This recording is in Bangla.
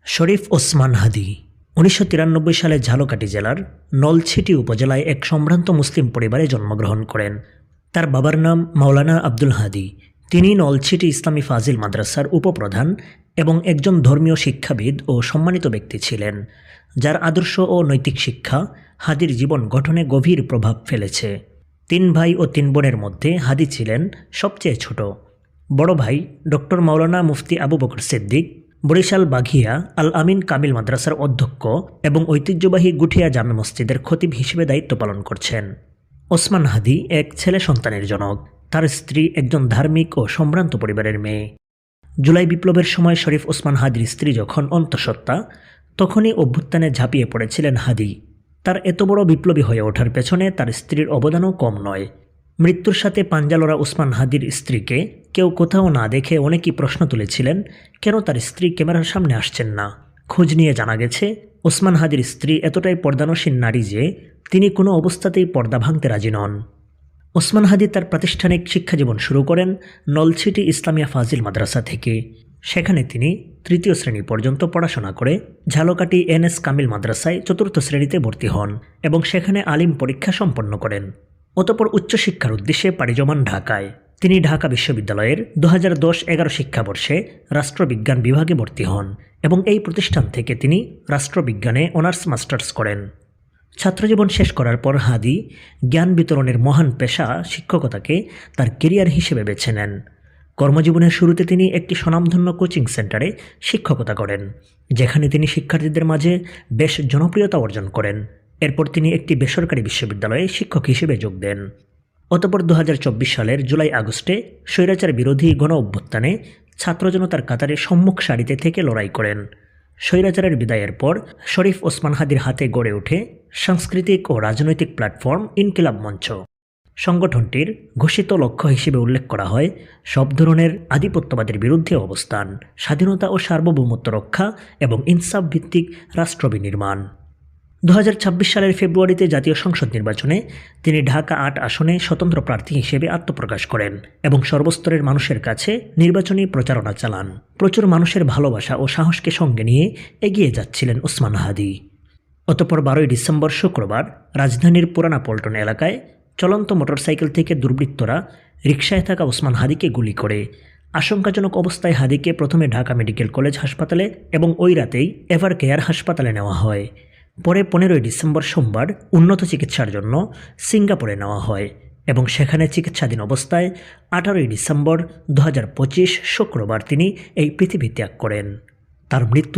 শরীফ ওসমান হাদী ১৯৯৩ সালে ঝালকাঠি জেলার নলছিটি উপজেলায় এক সম্ভ্রান্ত মুসলিম পরিবারে জন্মগ্রহণ করেন। তার বাবার নাম মাওলানা আব্দুল হাদী। তিনি নলছিটি ইসলামী ফাজিল মাদ্রাসার উপপ্রধান এবং একজন ধর্মীয় শিক্ষাবিদ ও সম্মানিত ব্যক্তি ছিলেন, যার আদর্শ ও নৈতিক শিক্ষা হাদীর জীবন গঠনে গভীর প্রভাব ফেলেছে। ৩ ভাই ও ৩ বোনের মধ্যে হাদী ছিলেন সবচেয়ে ছোট। বড় ভাই ডক্টর মাওলানা মুফতি আবু বকর সিদ্দিক বরিশাল বাঘিয়া আল আমিন কামিল মাদ্রাসার অধ্যক্ষ এবং ঐতিহ্যবাহী গুঠিয়া জামে মসজিদের খতিব হিসেবে দায়িত্ব পালন করছেন। ওসমান হাদী এক ছেলে সন্তানের জনক। তার স্ত্রী একজন ধার্মিক ও সম্ভ্রান্ত পরিবারের মেয়ে। জুলাই বিপ্লবের সময় শরীফ ওসমান হাদীর স্ত্রী যখন অন্তঃসত্ত্বা, তখনই অভ্যুত্থানে ঝাঁপিয়ে পড়েছিলেন হাদী। তার এত বড় বিপ্লবী হয়ে ওঠার পেছনে তার স্ত্রীর অবদানও কম নয়। মৃত্যুর সাথে পাঞ্জালরা ওসমান হাদীর স্ত্রীকে কেউ কোথাও না দেখে অনেকেই প্রশ্ন তুলেছিলেন, কেন তার স্ত্রী ক্যামেরার সামনে আসছেন না। খোঁজ নিয়ে জানা গেছে, ওসমান হাদীর স্ত্রী এতটাই পর্দানসীন নারী যে তিনি কোনো অবস্থাতেই পর্দা ভাঙতে রাজি নন। ওসমান হাদী তার প্রাতিষ্ঠানিক শিক্ষাজীবন শুরু করেন নলছিটি ইসলামিয়া ফাজিল মাদ্রাসা থেকে। সেখানে তিনি ৩য় শ্রেণী পর্যন্ত পড়াশোনা করে ঝালকাঠি এনএস কামিল মাদ্রাসায় ৪র্থ শ্রেণীতে ভর্তি হন এবং সেখানে আলিম পরীক্ষা সম্পন্ন করেন। অতঃপর উচ্চশিক্ষার উদ্দেশ্যে পাড়ি জমান ঢাকায়। তিনি ঢাকা বিশ্ববিদ্যালয়ের ২০১০-১১ শিক্ষাবর্ষে রাষ্ট্রবিজ্ঞান বিভাগে ভর্তি হন এবং এই প্রতিষ্ঠান থেকে তিনি রাষ্ট্রবিজ্ঞানে অনার্স মাস্টার্স করেন। ছাত্রজীবন শেষ করার পর হাদী জ্ঞান বিতরণের মহান পেশা শিক্ষকতাকে তার কেরিয়ার হিসেবে বেছে নেন। কর্মজীবনের শুরুতে তিনি একটি স্বনামধন্য কোচিং সেন্টারে শিক্ষকতা করেন, যেখানে তিনি শিক্ষার্থীদের মাঝে বেশ জনপ্রিয়তা অর্জন করেন। এরপর তিনি একটি বেসরকারি বিশ্ববিদ্যালয়ে শিক্ষক হিসেবে যোগ দেন। অতঃপর ২০২৪ সালের জুলাই-আগস্টে স্বৈরাচার বিরোধী গণ অভ্যুত্থানে ছাত্র জনতার কাতারে সম্মুখ সারিতে থেকে লড়াই করেন। স্বৈরাচারের বিদায়ের পর শরীফ ওসমান হাদীর হাতে গড়ে ওঠে সাংস্কৃতিক ও রাজনৈতিক প্ল্যাটফর্ম ইনকিলাব মঞ্চ। সংগঠনটির ঘোষিত লক্ষ্য হিসেবে উল্লেখ করা হয় সব ধরনের আধিপত্যবাদের বিরুদ্ধে অবস্থান, স্বাধীনতা ও সার্বভৌমত্ব রক্ষা এবং ইনসাফ ভিত্তিক রাষ্ট্র বিনির্মাণ। ২০২৬ সালের ফেব্রুয়ারিতে জাতীয় সংসদ নির্বাচনে তিনি ঢাকা ৮ আসনে স্বতন্ত্র প্রার্থী হিসেবে আত্মপ্রকাশ করেন এবং সর্বস্তরের মানুষের কাছে নির্বাচনী প্রচারণা চালান। প্রচুর মানুষের ভালোবাসা ও সাহসকে সঙ্গে নিয়ে এগিয়ে যাচ্ছিলেন ওসমান হাদী। অতঃপর ১২ই ডিসেম্বর শুক্রবার রাজধানীর পুরানা পল্টন এলাকায় চলন্ত মোটরসাইকেল থেকে দুর্বৃত্তরা রিকশায় থাকা ওসমান হাদীকে গুলি করে। আশঙ্কাজনক অবস্থায় হাদীকে প্রথমে ঢাকা মেডিকেল কলেজ হাসপাতালে এবং ওই রাতেই এভার কেয়ার হাসপাতালে নেওয়া হয়। পরে ১৫ই ডিসেম্বর সোমবার উন্নত চিকিৎসার জন্য সিঙ্গাপুরে নেওয়া হয় এবং সেখানে চিকিৎসাধীন অবস্থায় ১৮ই ডিসেম্বর ২০২৫ শুক্রবার তিনি এই পৃথিবী ত্যাগ করেন। তার মৃত্যু